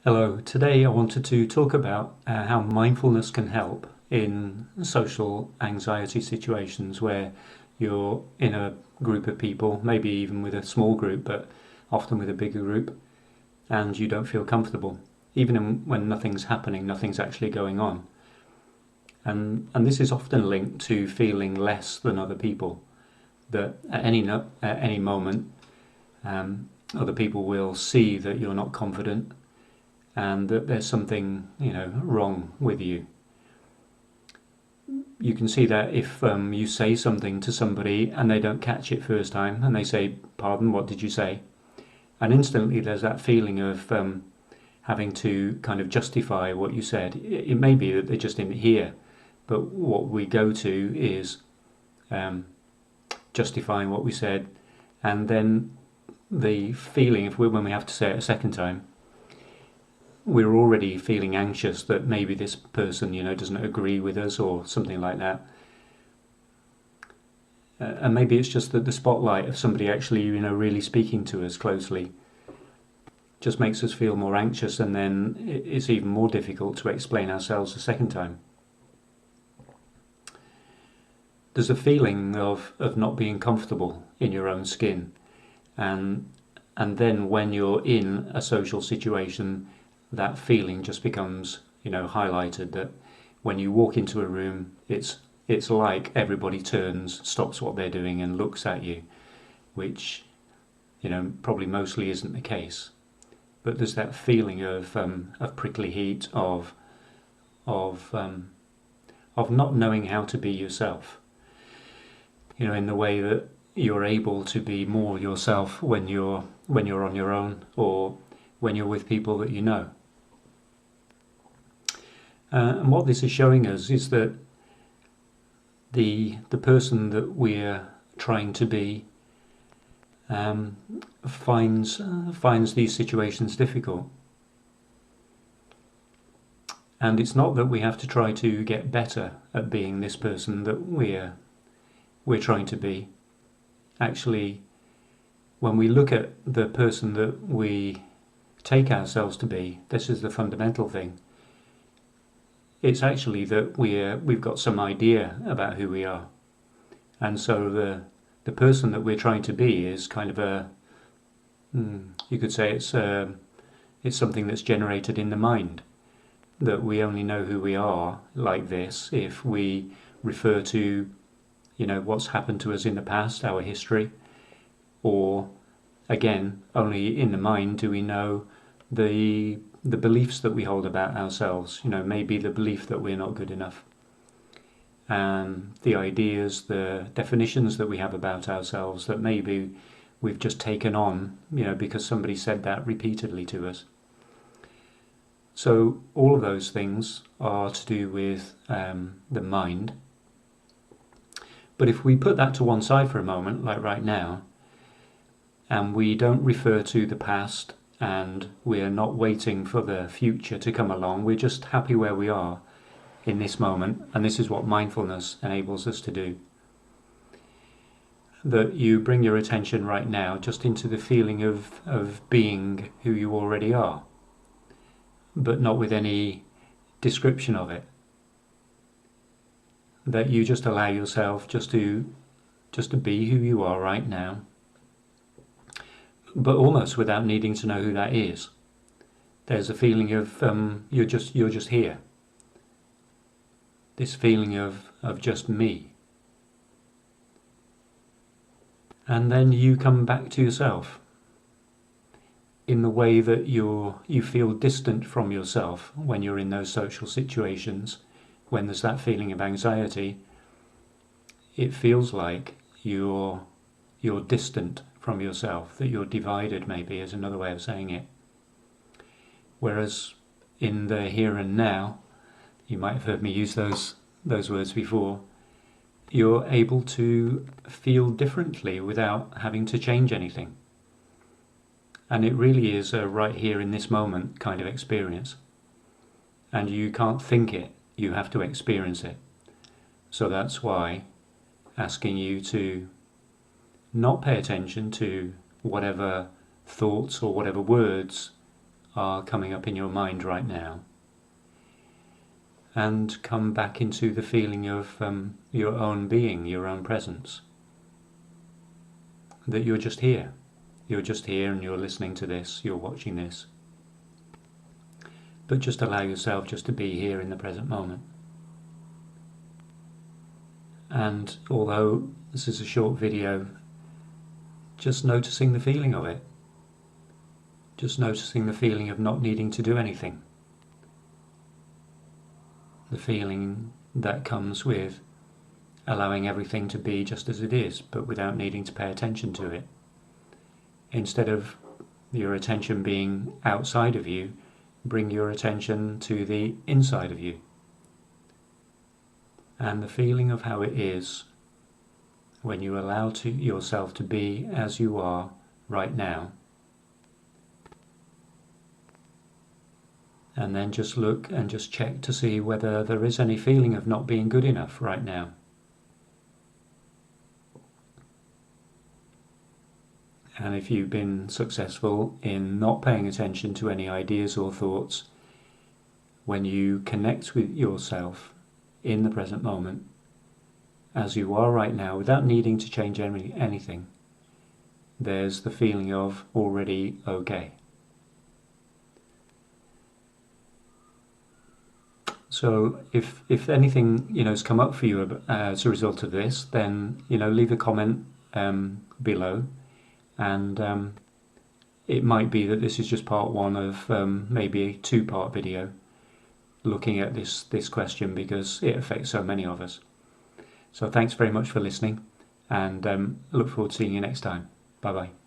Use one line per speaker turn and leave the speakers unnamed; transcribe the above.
Hello, today I wanted to talk about how mindfulness can help in social anxiety situations where you're in a group of people, maybe even with a small group, but often with a bigger group, and you don't feel comfortable, even when nothing's happening, nothing's actually going on. And this is often linked to feeling less than other people, that at any moment, other people will see that you're not confident and that there's something wrong with you. You can see that if you say something to somebody and they don't catch it first time and they say, "Pardon, what did you say?" And instantly there's that feeling of having to kind of justify what you said. It may be that they just didn't hear, but what we go to is um, justifying what we said, and then the feeling, when we have to say it a second time, we're already feeling anxious that maybe this person, doesn't agree with us or something like that. And maybe it's just that the spotlight of somebody actually, really speaking to us closely just makes us feel more anxious, and then it's even more difficult to explain ourselves a second time. There's a feeling of not being comfortable in your own skin, and and then when you're in a social situation, that feeling just becomes highlighted. That when you walk into a room, it's like everybody turns, stops what they're doing, and looks at you, which probably mostly isn't the case. But there's that feeling of prickly heat, of um, of not knowing how to be yourself. In the way that you're able to be more yourself when you're on your own, or when you're with people that you know. And what this is showing us is that the person that we're trying to be um, finds these situations difficult. And it's not that we have to try to get better at being this person that we're trying to be. Actually, when we look at the person that we take ourselves to be, this is the fundamental thing. It's actually that we've got some idea about who we are, and so the person that we're trying to be is kind of you could say it's something that's generated in the mind. That we only know who we are like this if we refer to what's happened to us in the past, our history, or again, only in the mind do we know the beliefs that we hold about ourselves. Maybe the belief that we're not good enough, and the ideas, the definitions that we have about ourselves that maybe we've just taken on, because somebody said that repeatedly to us. So all of those things are to do with the mind. But if we put that to one side for a moment, like right now, and we don't refer to the past, and we're not waiting for the future to come along, we're just happy where we are in this moment, and this is what mindfulness enables us to do. That you bring your attention right now just into the feeling of being who you already are, but not with any description of it. That you just allow yourself just to be who you are right now, but almost without needing to know who that is. There's a feeling of you're just here. This feeling of just me. And then you come back to yourself in the way that you feel distant from yourself when you're in those social situations. When there's that feeling of anxiety, it feels like you're distant from yourself, that you're divided, maybe, is another way of saying it. Whereas in the here and now, you might have heard me use those words before, you're able to feel differently without having to change anything. And it really is a right here in this moment kind of experience. And you can't think it, you have to experience it. So that's why asking you to not pay attention to whatever thoughts or whatever words are coming up in your mind right now, and come back into the feeling of your own being, your own presence, that you're just here. You're just here and you're listening to this, you're watching this. But just allow yourself just to be here in the present moment. And although this is a short video, just noticing the feeling of it. Just noticing the feeling of not needing to do anything. The feeling that comes with allowing everything to be just as it is, but without needing to pay attention to it. Instead of your attention being outside of you, bring your attention to the inside of you. And the feeling of how it is when you allow yourself to be as you are right now. And then just look and just check to see whether there is any feeling of not being good enough right now. And if you've been successful in not paying attention to any ideas or thoughts, when you connect with yourself in the present moment, as you are right now, without needing to change anything, there's the feeling of already okay. So if anything has come up for you as a result of this, then leave a comment below. And it might be that this is just part one of maybe a two-part video looking at this question, because it affects so many of us. So thanks very much for listening, and look forward to seeing you next time. Bye bye.